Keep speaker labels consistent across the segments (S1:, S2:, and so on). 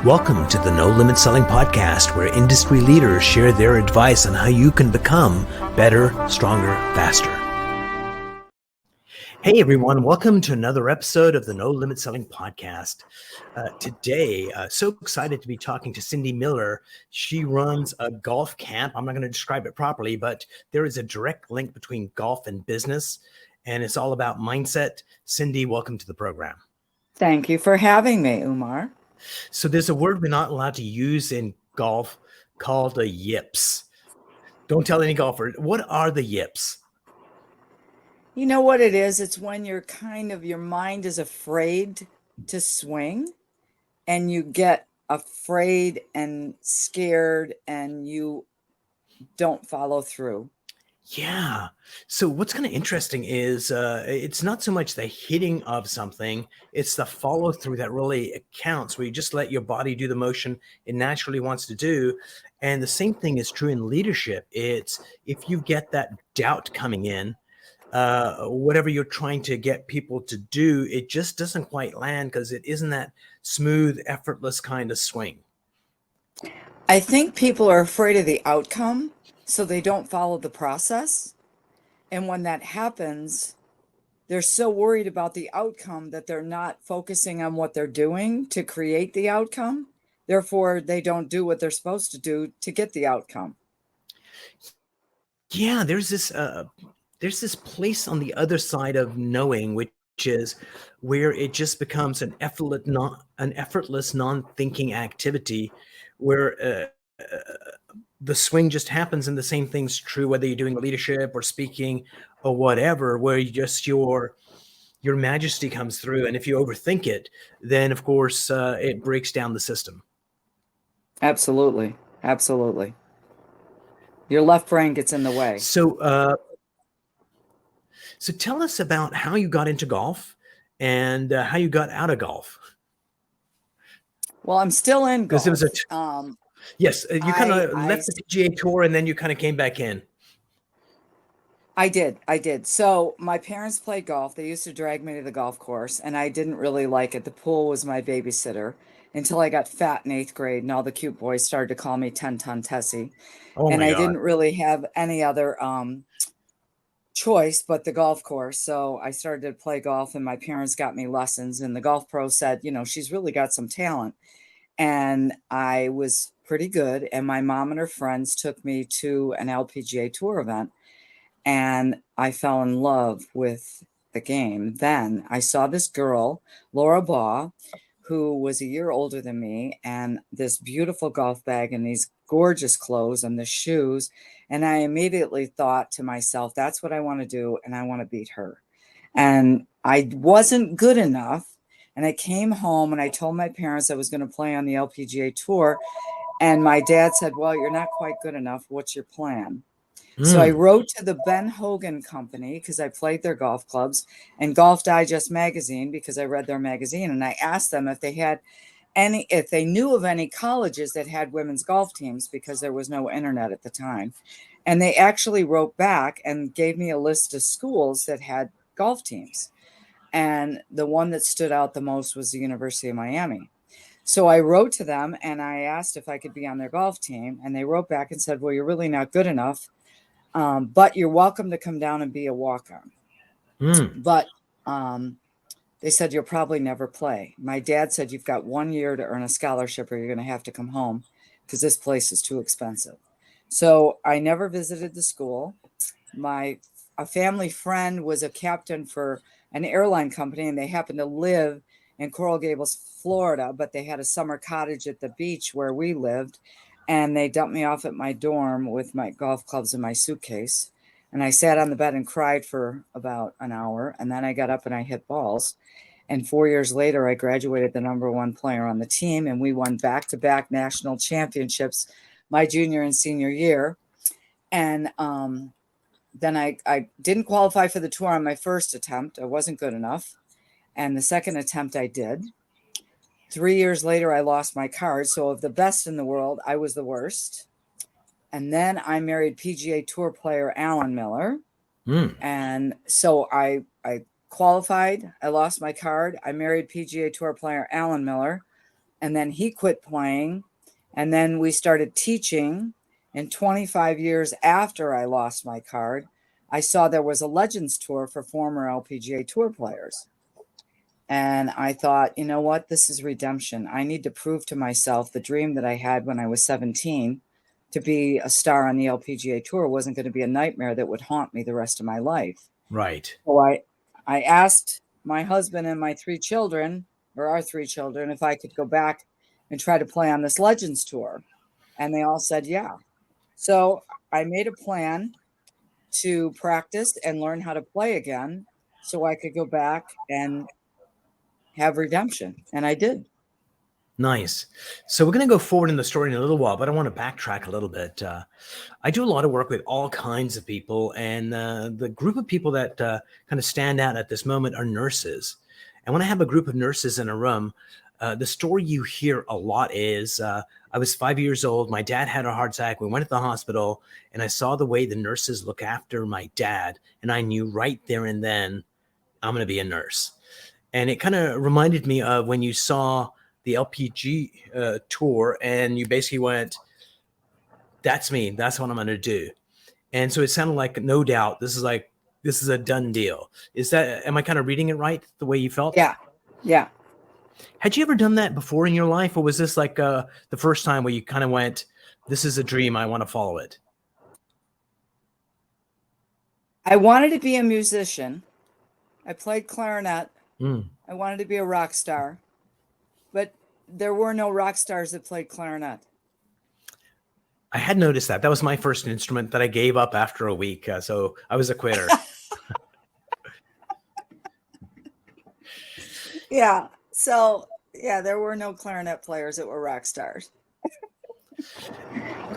S1: Welcome to the No Limit Selling Podcast, where industry leaders share their advice on how you can become better, stronger, faster. Hey everyone, welcome to another episode of the No Limit Selling Podcast. Today, so excited to be talking to Cindy Miller. She runs a golf camp. I'm not going to describe it properly, but there is a direct link between golf and business, and it's all about mindset. Cindy, welcome to the program.
S2: Thank you for having me, Umar.
S1: So there's a word we're not allowed to use in golf called a yips. Don't tell any golfer. What are the yips?
S2: You know what it is? It's when your mind is afraid to swing and you get afraid and scared and you don't follow through.
S1: Yeah. So what's kind of interesting is it's not so much the hitting of something, it's the follow through that really counts, where you just let your body do the motion it naturally wants to do. And the same thing is true in leadership. It's if you get that doubt coming in, whatever you're trying to get people to do, it just doesn't quite land because it isn't that smooth, effortless kind of swing.
S2: I think people are afraid of the outcome, so they don't follow the process. And when that happens, they're so worried about the outcome that they're not focusing on what they're doing to create the outcome. Therefore, they don't do what they're supposed to do to get the outcome.
S1: Yeah, there's this place on the other side of knowing, which is where it just becomes an effortless, non-thinking activity, where the swing just happens, and the same thing's true whether you're doing leadership or speaking or whatever, where you just your majesty comes through, and if you overthink it, then of course it breaks down the system.
S2: Absolutely. Your left brain gets in the way.
S1: So tell us about how you got into golf and how you got out of golf.
S2: Well, I'm still in golf.
S1: Because it was yes, you kind of left the PGA Tour and then you kind of came back in.
S2: I did. So my parents played golf. They used to drag me to the golf course, and I didn't really like it. The pool was my babysitter until I got fat in 8th grade, and all the cute boys started to call me 10-ton Tessie.
S1: Oh
S2: and
S1: my
S2: I
S1: God.
S2: didn't really have any other choice but the golf course. So I started to play golf, and my parents got me lessons, and the golf pro said, she's really got some talent. And I was pretty good. And my mom and her friends took me to an LPGA Tour event, and I fell in love with the game. Then I saw this girl, Laura Baugh, who was a year older than me, and this beautiful golf bag and these gorgeous clothes and the shoes. And I immediately thought to myself, that's what I want to do, and I want to beat her. And I wasn't good enough. And I came home and I told my parents I was going to play on the LPGA Tour. And my dad said, well, you're not quite good enough. What's your plan? So I wrote to the Ben Hogan Company because I played their golf clubs, and Golf Digest magazine because I read their magazine. And I asked them if they knew of any colleges that had women's golf teams, because there was no internet at the time. And they actually wrote back and gave me a list of schools that had golf teams. And the one that stood out the most was the University of Miami. So I wrote to them and I asked if I could be on their golf team. And they wrote back and said, well, you're really not good enough. But you're welcome to come down and be a walk-on. But they said, you'll probably never play. My dad said, you've got 1 year to earn a scholarship or you're going to have to come home because this place is too expensive. So I never visited the school. A family friend was a captain for an airline company, and they happened to live in Coral Gables, Florida, but they had a summer cottage at the beach where we lived. And they dumped me off at my dorm with my golf clubs in my suitcase. And I sat on the bed and cried for about an hour. And then I got up and I hit balls. And 4 years later, I graduated the #1 player on the team. And we won back-to-back national championships my junior and senior year. And then I didn't qualify for the tour on my first attempt. I wasn't good enough. And the second attempt I did. 3 years later, I lost my card. So of the best in the world, I was the worst. And then I married PGA Tour player Alan Miller. And so I qualified. I lost my card. I married PGA Tour player Alan Miller. and then he quit playing, and then we started teaching. And 25 years after I lost my card, I saw there was a Legends Tour for former LPGA Tour players. And I thought, you know what? This is redemption. I need to prove to myself the dream that I had when I was 17 to be a star on the LPGA Tour wasn't going to be a nightmare that would haunt me the rest of my life.
S1: Right.
S2: So I asked my husband and my 3 children, or our 3 children, if I could go back and try to play on this Legends Tour. And they all said, yeah. So I made a plan to practice and learn how to play again so I could go back and have redemption. And I did.
S1: Nice. So we're going to go forward in the story in a little while, but I want to backtrack a little bit. I do a lot of work with all kinds of people, and the group of people that kind of stand out at this moment are nurses. And when I have a group of nurses in a room, the story you hear a lot is I was 5 years old. My dad had a heart attack. We went to the hospital, and I saw the way the nurses look after my dad, and I knew right there and then I'm going to be a nurse. And it kind of reminded me of when you saw the LPG tour, and you basically went, "That's me. That's what I'm going to do." And so it sounded like, no doubt, this is a done deal. Am I kind of reading it right, the way you felt?
S2: Yeah. Yeah.
S1: Had you ever done that before in your life, or was this like the first time where you kind of went, "This is a dream. I want to follow it"?
S2: I wanted to be a musician. I played clarinet.
S1: Mm.
S2: I wanted to be a rock star, but there were no rock stars that played clarinet.
S1: I had noticed that. That was my first instrument that I gave up after a week. So I was a quitter.
S2: Yeah. So, yeah, there were no clarinet players that were rock stars.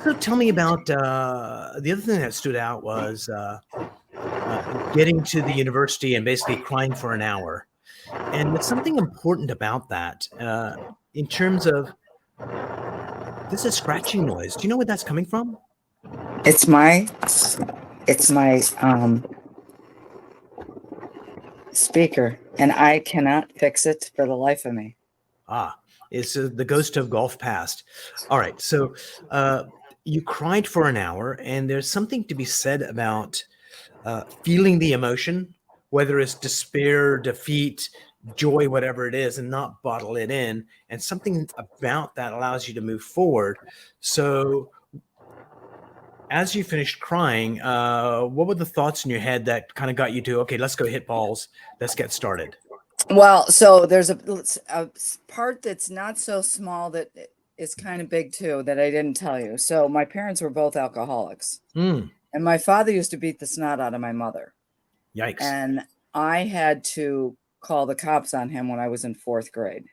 S1: So tell me about the other thing that stood out was getting to the university and basically crying for an hour. And there's something important about that in terms of this is scratching noise. Do you know where that's coming from?
S2: It's my speaker, and I cannot fix it for the life of me.
S1: It's the ghost of golf past. All right. So you cried for an hour, and there's something to be said about feeling the emotion, whether it's despair, defeat, joy, whatever it is, and not bottle it in. And something about that allows you to move forward. So as you finished crying, what were the thoughts in your head that kind of got you to, okay, let's go hit balls. Let's get started.
S2: Well, so there's a part that's not so small that is kind of big too that I didn't tell you. So my parents were both alcoholics.
S1: Mm.
S2: And my father used to beat the snot out of my mother.
S1: Yikes.
S2: And I had to call the cops on him when I was in 4th grade.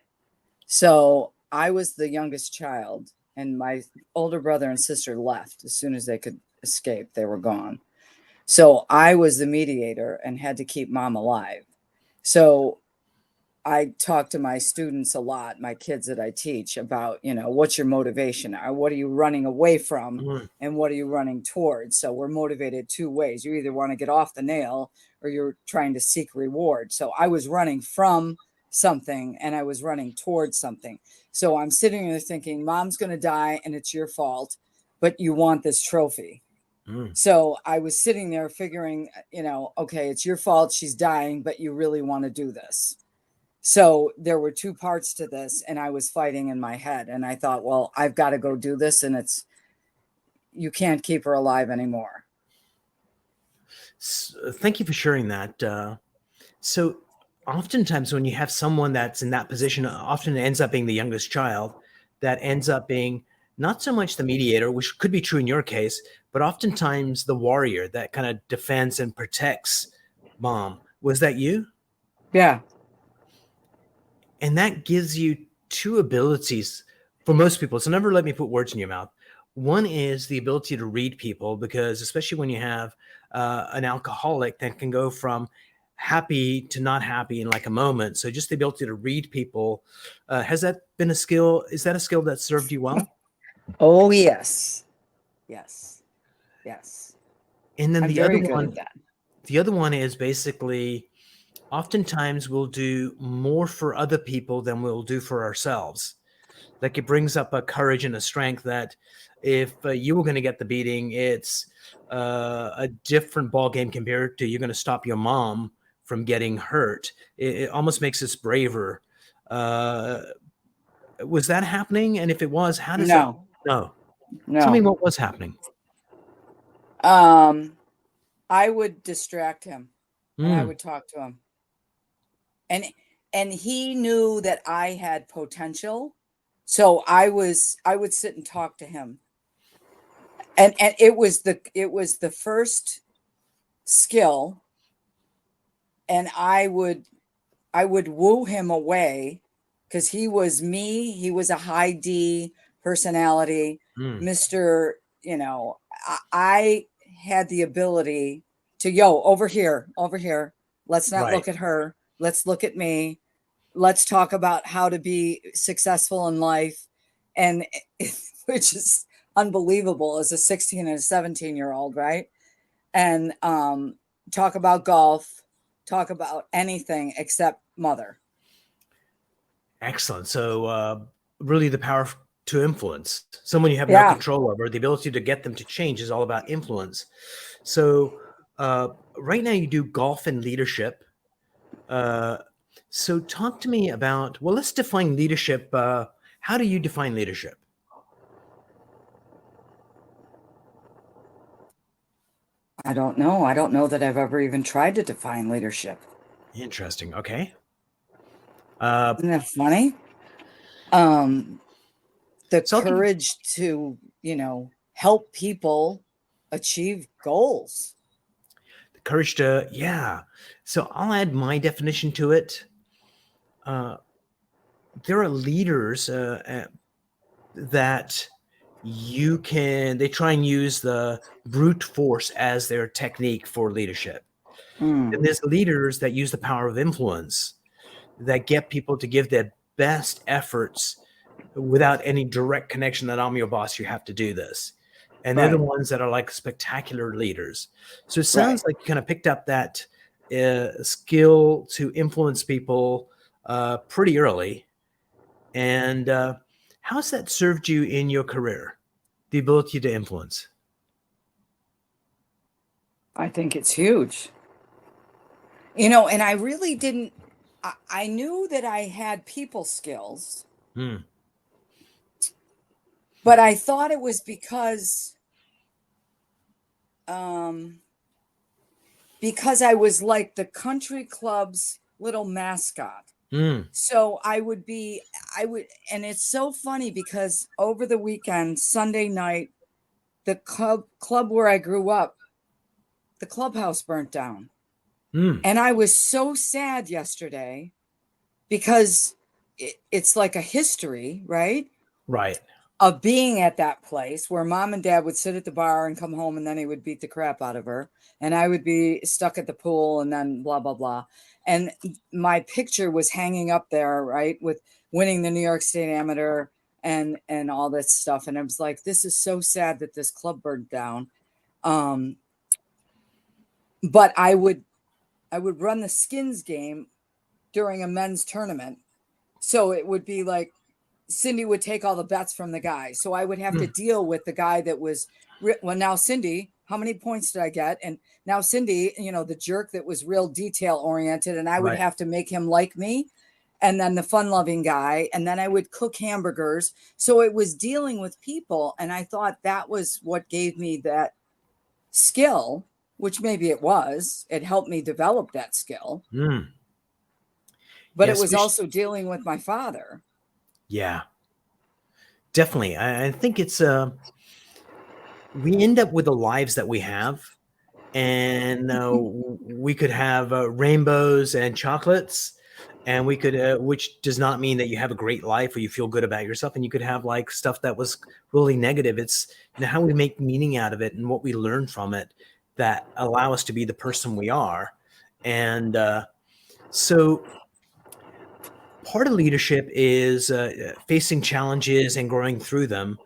S2: So I was the youngest child, and my older brother and sister left as soon as they could escape. They were gone. So I was the mediator and had to keep mom alive. So I talk to my students a lot, my kids that I teach, about, what's your motivation? What are you running away from? And what are you running towards? So we're motivated 2 ways. You either want to get off the nail or you're trying to seek reward. So I was running from something and I was running towards something. So I'm sitting there thinking, mom's going to die and it's your fault, but you want this trophy. So I was sitting there figuring, okay, it's your fault. She's dying, but you really want to do this. So there were 2 parts to this, and I was fighting in my head. And I thought, well, I've got to go do this. And you can't keep her alive anymore.
S1: Thank you for sharing that. So oftentimes when you have someone that's in that position, often it ends up being the youngest child that ends up being not so much the mediator, which could be true in your case, but oftentimes the warrior that kind of defends and protects mom. Was that you?
S2: Yeah.
S1: And that gives you 2 abilities for most people. So never let me put words in your mouth. One is the ability to read people, because especially when you have an alcoholic that can go from happy to not happy in like a moment. So just the ability to read people. Has that been a skill? Is that a skill that served you well?
S2: Oh, yes. Yes. Yes.
S1: And then
S2: I'm
S1: the other
S2: very good
S1: one,
S2: at that.
S1: the other one is basically oftentimes we'll do more for other people than we'll do for ourselves. Like it brings up a courage and a strength that if you were going to get the beating, it's a different ball game compared to you're going to stop your mom from getting hurt. It almost makes us braver. Uh, was that happening? And if it was, how does that?
S2: No,
S1: No, tell me
S2: no.
S1: what was happening.
S2: Um, I would distract him and I
S1: Mm,
S2: would talk to him. And he knew that I had potential. So I would sit and talk to him. And it was the first skill, and I would woo him away because he was me. He was a high D personality,
S1: mm,
S2: Mr. I had the ability to, yo, over here, over here. Let's not
S1: right.
S2: look at her. Let's look at me. Let's talk about how to be successful in life. And which is unbelievable as a 16 and a 17-year-old, right? And talk about golf, talk about anything except mother.
S1: Excellent. So, really, the power to influence someone you have no
S2: Yeah.
S1: control over, the ability to get them to change is all about influence. So, right now, you do golf and leadership. Uh, so, talk to me about, well, let's define leadership. How do you define leadership?
S2: I don't know. I don't know that I've ever even tried to define leadership.
S1: Interesting. Okay. Uh,
S2: Isn't that funny? Um, the
S1: so, I'll give you
S2: courage to, help people achieve goals.
S1: the courage to, yeah. So, I'll add my definition to it. Uh, there are leaders that they try and use the brute force as their technique for leadership. And
S2: Mm,
S1: there's leaders that use the power of influence that get people to give their best efforts without any direct connection that I'm your boss, you have to do this. And they're the
S2: right,
S1: ones that are like spectacular leaders. So it
S2: right.
S1: sounds like you kind of picked up that skill to influence people pretty early. And how's that served you in your career? The ability to influence.
S2: I think it's huge. And I really didn't, I knew that I had people skills,
S1: Hmm.
S2: but I thought it was um, because I was like the country club's little mascot.
S1: Mm,
S2: So I would, and it's so funny because over the weekend, Sunday night, the club where I grew up, the clubhouse burnt down.
S1: mm,
S2: And I was so sad yesterday because it's like a history, right?
S1: right.
S2: Of being at that place where mom and dad would sit at the bar and come home and then he would beat the crap out of her. And I would be stuck at the pool and then blah, blah, blah. And my picture was hanging up there, right? With winning the New York State Amateur and all this stuff. And I was like, this is so sad that this club burned down. Um, but I would run the skins game during a men's tournament. So it would be like Cindy would take all the bets from the guy. So I would have to
S1: Mm,
S2: deal with the guy that was, well, now Cindy, how many points did I get? And now Cindy, the jerk that was real detail oriented, and I would
S1: right.
S2: have to make him like me. And then the fun loving guy. And then I would cook hamburgers. So it was dealing with people. And I thought that was what gave me that skill, which maybe it was. It helped me develop that skill.
S1: Mm.
S2: But
S1: Yeah,
S2: it was
S1: especially,
S2: also dealing with my father.
S1: yeah, definitely. I think it's we end up with the lives that we have, and we could have rainbows and chocolates, and we could, which does not mean that you have a great life or you feel good about yourself, and you could have like stuff that was really negative. It's how we make meaning out of it and what we learn from it that allow us to be the person we are, and so part of leadership is facing challenges and growing through them.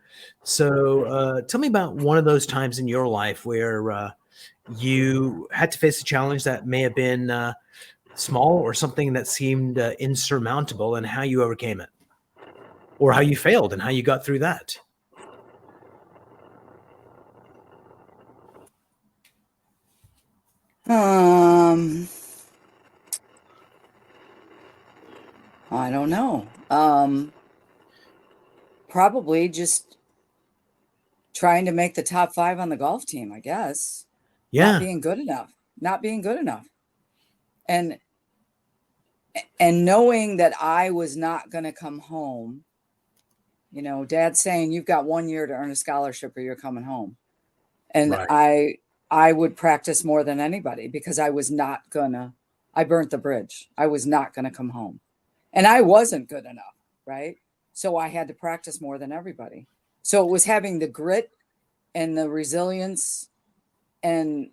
S1: So, tell me about one of those times in your life where you had to face a challenge that may have been small or something that seemed insurmountable, and how you overcame it. or how you failed and how you got through that.
S2: I don't know. Probably just trying to make the top 5 on the golf team, I guess. Not
S1: Yeah.
S2: being good enough. Not being good enough. And knowing that I was not going to come home. You know, Dad saying you've got 1 year to earn a scholarship or you're coming home. And
S1: Right.
S2: I would practice more than anybody because I was not gonna, I burnt the bridge. I was not gonna come home. And I wasn't good enough, right? So I had to practice more than everybody. So it was having the grit and the resilience and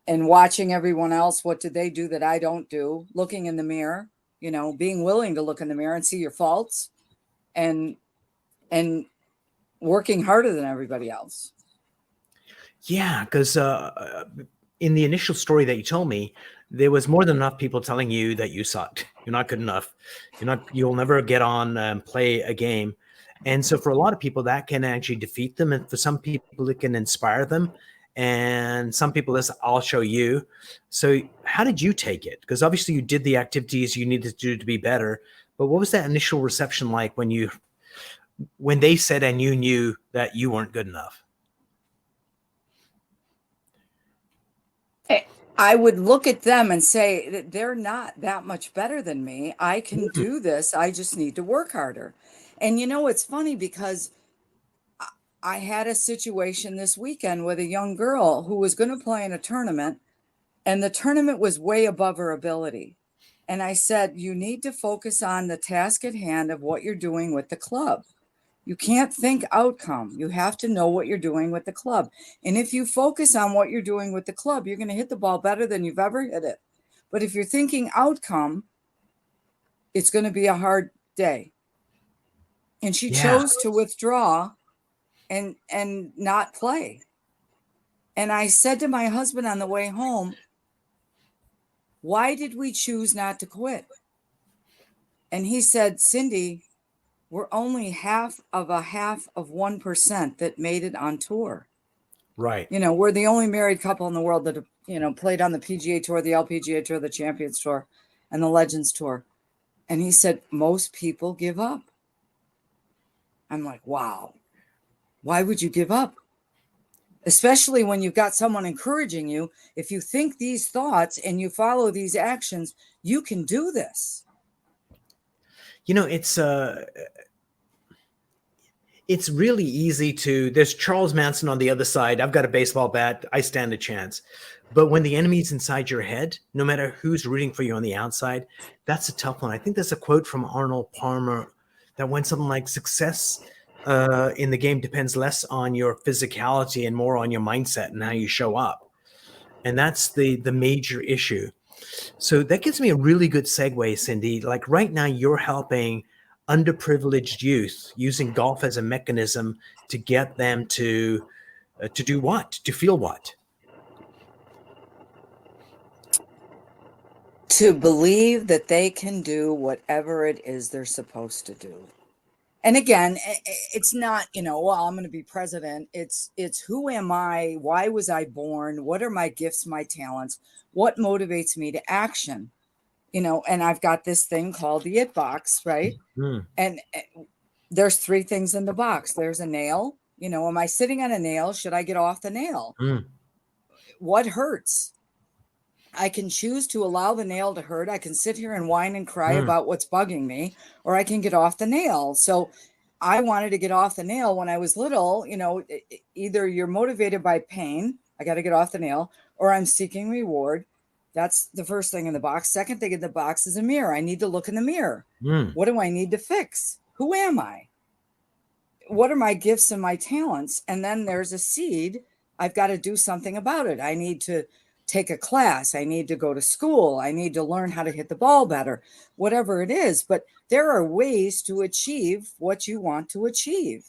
S2: watching everyone else. What did they do that I don't do? Looking in the mirror, you know, being willing to look in the mirror and see your faults and working harder than everybody else.
S1: Yeah, because in the initial story that you told me, there was more than enough people telling you that you sucked. You're not good enough. You'll never get on and play a game. And so for a lot of people, that can actually defeat them. And for some people, it can inspire them. And some people, this, I'll show you. So how did you take it? Because obviously you did the activities you needed to do to be better. But what was that initial reception like when they said and you knew that you weren't good enough?
S2: I would look at them and say that they're not that much better than me. I can do this. I just need to work harder. And you know, it's funny because I had a situation this weekend with a young girl who was going to play in a tournament, and the tournament was way above her ability. And I said, you need to focus on the task at hand of what you're doing with the club. You can't think outcome. You have to know what you're doing with the club. And if you focus on what you're doing with the club, you're going to hit the ball better than you've ever hit it. But if you're thinking outcome, it's going to be a hard day. And she chose to withdraw and not play. And I said to my husband on the way home, why did we choose not to quit? And he said, Cindy, we're only half of 1% that made it on tour.
S1: Right.
S2: You know, we're the only married couple in the world that, you know, played on the PGA Tour, the LPGA Tour, the Champions Tour, and the Legends Tour. And he said, most people give up. I'm like, wow, why would you give up? Especially when you've got someone encouraging you. If you think these thoughts and you follow these actions, you can do this.
S1: You know, it's really easy there's Charles Manson on the other side. I've got a baseball bat. I stand a chance. But when the enemy's inside your head, no matter who's rooting for you on the outside, that's a tough one. I think there's a quote from Arnold Palmer that went something like, success in the game depends less on your physicality and more on your mindset and how you show up. And that's the major issue. So that gives me a really good segue, Cindy. Like right now, you're helping underprivileged youth using golf as a mechanism to get them to do what? To feel what?
S2: To believe that they can do whatever it is they're supposed to do. And again, it's not, you know, well, I'm going to be president. It's who am I? Why was I born? What are my gifts, my talents? What motivates me to action? You know, and I've got this thing called the It Box, right?
S1: Mm.
S2: And there's 3 things in the box. There's a nail. You know, am I sitting on a nail? Should I get off the nail?
S1: Mm.
S2: What hurts? I can choose to allow the nail to hurt. I can sit here and whine and cry about what's bugging me, or I can get off the nail. So I wanted to get off the nail when I was little. You know, either you're motivated by pain, I got to get off the nail, or I'm seeking reward. That's the first thing in the box. Second thing in the box is a mirror. I need to look in the mirror. What do I need to fix? Who am I? What are my gifts and my talents? And then there's a seed. I've got to do something about it. I need to take a class. I need to go to school. I need to learn how to hit the ball better, whatever it is. But there are ways to achieve what you want to achieve.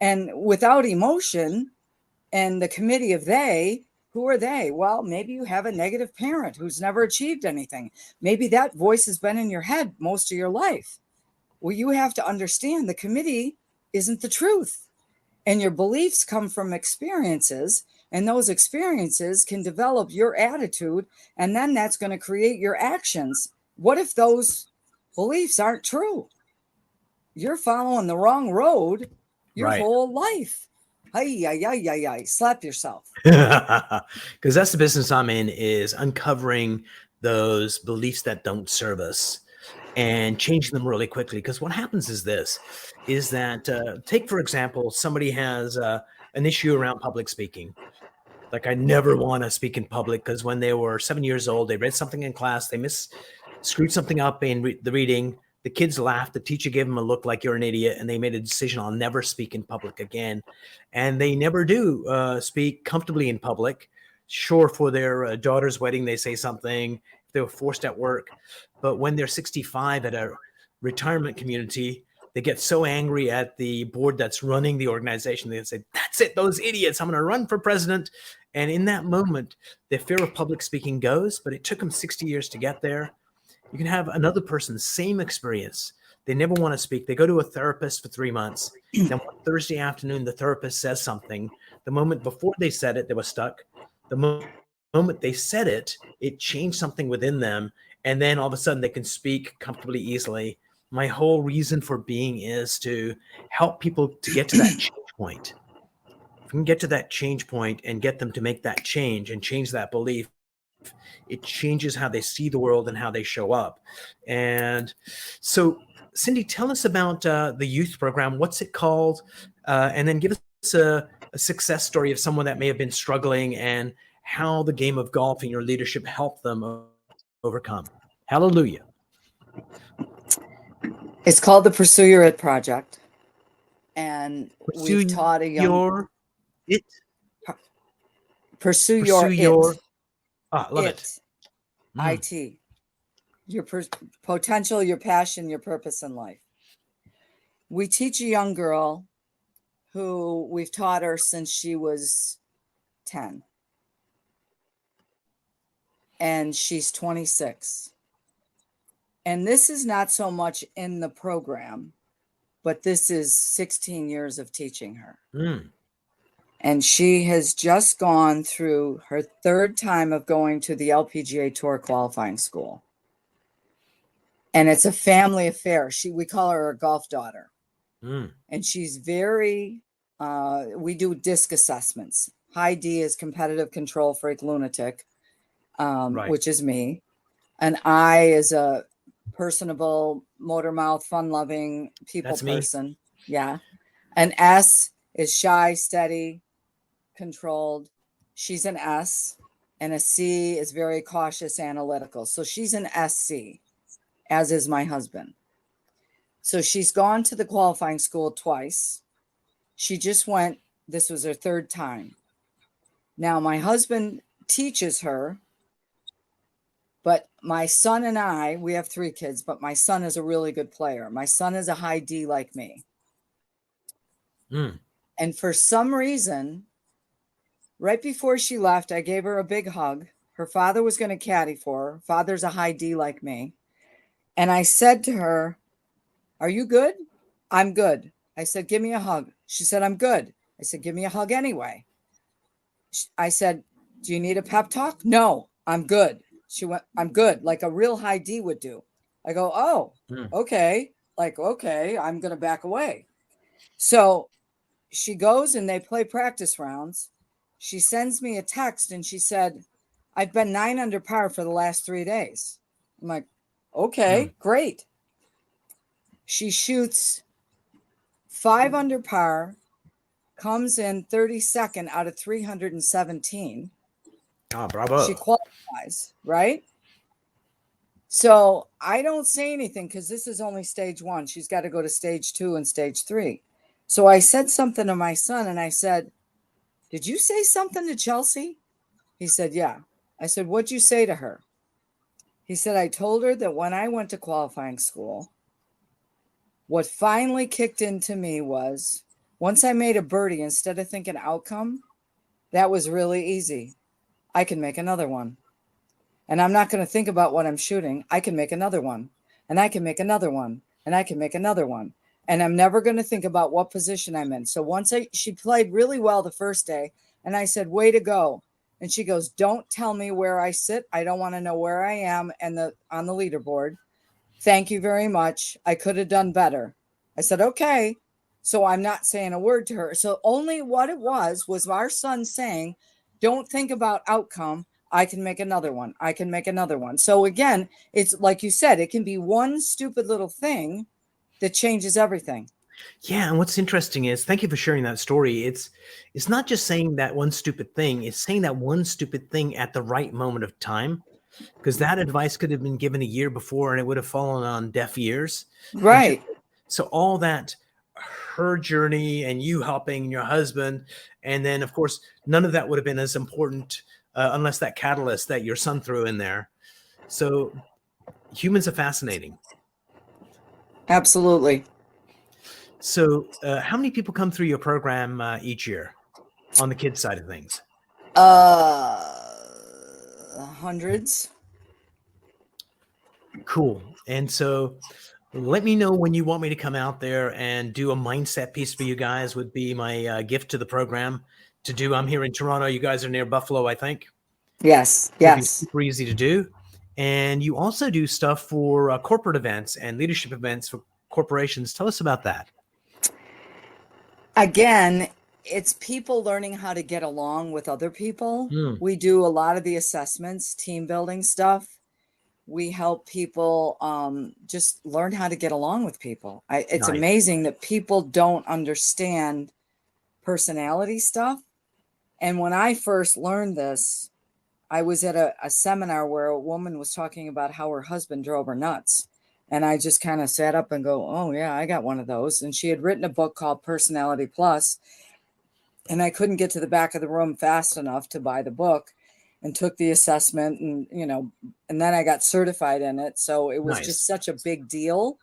S2: And without emotion and the committee of they, who are they? Well, maybe you have a negative parent who's never achieved anything. Maybe that voice has been in your head most of your life. Well, you have to understand the committee isn't the truth. And your beliefs come from experiences, and those experiences can develop your attitude, and then that's going to create your actions. What if those beliefs aren't true? You're following the wrong road your
S1: Right.
S2: whole life. Hi, slap yourself.
S1: Because that's the business I'm in, is uncovering those beliefs that don't serve us and changing them really quickly. Because what happens is this, is that take, for example, somebody has an issue around public speaking. Like, I never want to speak in public, because when they were 7 years old, they read something in class, they screwed something up in the reading. The kids laughed. The teacher gave them a look like you're an idiot, and they made a decision: I'll never speak in public again. And they never do speak comfortably in public. Sure, for their daughter's wedding, they say something if they were forced at work. But when they're 65 at a retirement community, they get so angry at the board that's running the organization. They say, that's it, those idiots, I'm going to run for president. And in that moment, the fear of public speaking goes, but it took them 60 years to get there. You can have another person, same experience. They never want to speak. They go to a therapist for 3 months. Then one Thursday afternoon, the therapist says something. The moment before they said it, they were stuck. The moment they said it, it changed something within them. And then all of a sudden they can speak comfortably, easily. My whole reason for being is to help people to get to that change point. If we can get to that change point and get them to make that change and change that belief, it changes how they see the world and how they show up. And so, Cindy, tell us about the youth program. What's it called? And then give us a success story of someone that may have been struggling and how the game of golf and your leadership helped them overcome. Hallelujah.
S2: It's called the Pursue Your It Project. And
S1: Pursue
S2: we've taught a young
S1: your it.
S2: Pursue
S1: Pursue your
S2: it.
S1: Love it.
S2: IT. Your potential, your passion, your purpose in life. We teach a young girl who we've taught her since she was 10. And she's 26. And this is not so much in the program, but this is 16 years of teaching her. And she has just gone through her third time of going to the LPGA Tour qualifying school. And it's a family affair. We call her a golf daughter. And she's very, we do DISC assessments. High D is competitive control freak lunatic,
S1: Right.
S2: which is me. An I is a personable, motor mouth, fun-loving people
S1: That's me.
S2: person. Yeah. An S is shy, steady, controlled. She's an S. And a C is very cautious, analytical. So she's an SC, as is my husband. So she's gone to the qualifying school twice. She just went, this was her third time. Now, my husband teaches her, but my son and I, we have 3 kids, but my son is a really good player. My son is a high D like me. And for some reason, right before she left, I gave her a big hug. Her father was going to caddy for her. Father's a high D like me. And I said to her, are you good? I'm good. I said, give me a hug. She said, I'm good. I said, give me a hug anyway. I said, do you need a pep talk? No, I'm good. She went, I'm good, like a real high D would do. I go, oh, okay. Like, okay, I'm going to back away. So she goes and they play practice rounds. She sends me a text and she said, I've been 9 under par for the last 3 days. I'm like, okay, great. She shoots 5 under par, comes in 32nd out of 317.
S1: Bravo.
S2: She qualifies, right? So I don't say anything because this is only stage 1. She's got to go to stage 2 and stage 3. So I said something to my son and I said, did you say something to Chelsea? He said, yeah. I said, what'd you say to her? He said, I told her that when I went to qualifying school, what finally kicked into me was once I made a birdie, instead of thinking outcome, that was really easy. I can make another one. And I'm not going to think about what I'm shooting. I can make another one. And I can make another one. and I can make another one. And I'm never going to think about what position I'm in. So once she played really well the first day, and I said, way to go. And she goes, don't tell me where I sit. I don't want to know where I am and on the leaderboard. Thank you very much. I could have done better. I said, okay. So I'm not saying a word to her. So only what it was our son saying, don't think about outcome. I can make another one. I can make another one. So again, it's like you said, it can be one stupid little thing that changes everything.
S1: Yeah, and what's interesting is, thank you for sharing that story. It's not just saying that one stupid thing, it's saying that one stupid thing at the right moment of time, because that advice could have been given a year before and it would have fallen on deaf ears.
S2: Right.
S1: So all that, her journey and you helping your husband, and then of course none of that would have been as important unless that catalyst that your son threw in there. So humans are fascinating.
S2: Absolutely.
S1: So how many people come through your program each year on the kids side of things?
S2: Hundreds.
S1: Cool. And so let me know when you want me to come out there and do a mindset piece for you guys. Would be my gift to the program to do. I'm here in Toronto. You guys are near Buffalo, I think.
S2: Yes.
S1: It'd be
S2: Yes.
S1: super easy to do. And you also do stuff for corporate events and leadership events for corporations. Tell us about that.
S2: Again, it's people learning how to get along with other people. We do a lot of the assessments, team building stuff. We help people just learn how to get along with people. It's
S1: Nice.
S2: amazing that people don't understand personality stuff. And when I first learned this, I was at a seminar where a woman was talking about how her husband drove her nuts. And I just kind of sat up and go, oh, yeah, I got one of those. And she had written a book called Personality Plus. And I couldn't get to the back of the room fast enough to buy the book, and took the assessment, and, and then I got certified in it. So it was just such a big deal.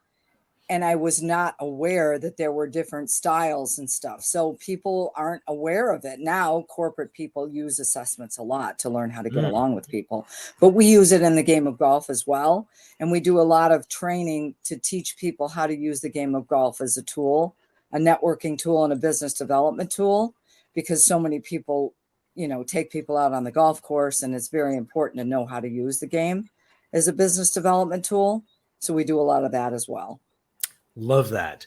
S2: And I was not aware that there were different styles and stuff. So people aren't aware of it. Now, corporate people use assessments a lot to learn how to get along with people. But we use it in the game of golf as well. And we do a lot of training to teach people how to use the game of golf as a tool, a networking tool and a business development tool, because so many people, take people out on the golf course. And it's very important to know how to use the game as a business development tool. So we do a lot of that as well.
S1: Love that.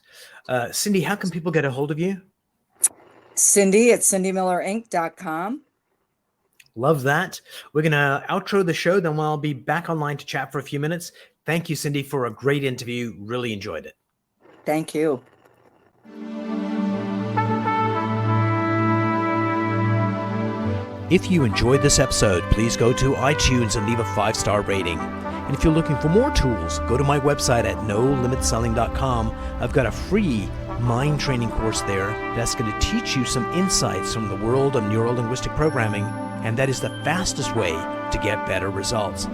S1: Cindy, how can people get a hold of you?
S2: Cindy at cindymillerinc.com.
S1: Love that. We're going to outro the show, then I'll be back online to chat for a few minutes. Thank you, Cindy, for a great interview. Really enjoyed it.
S2: Thank you.
S1: If you enjoyed this episode, please go to iTunes and leave a 5-star rating. And if you're looking for more tools, go to my website at nolimitselling.com. I've got a free mind training course there that's going to teach you some insights from the world of neuro-linguistic programming, and that is the fastest way to get better results.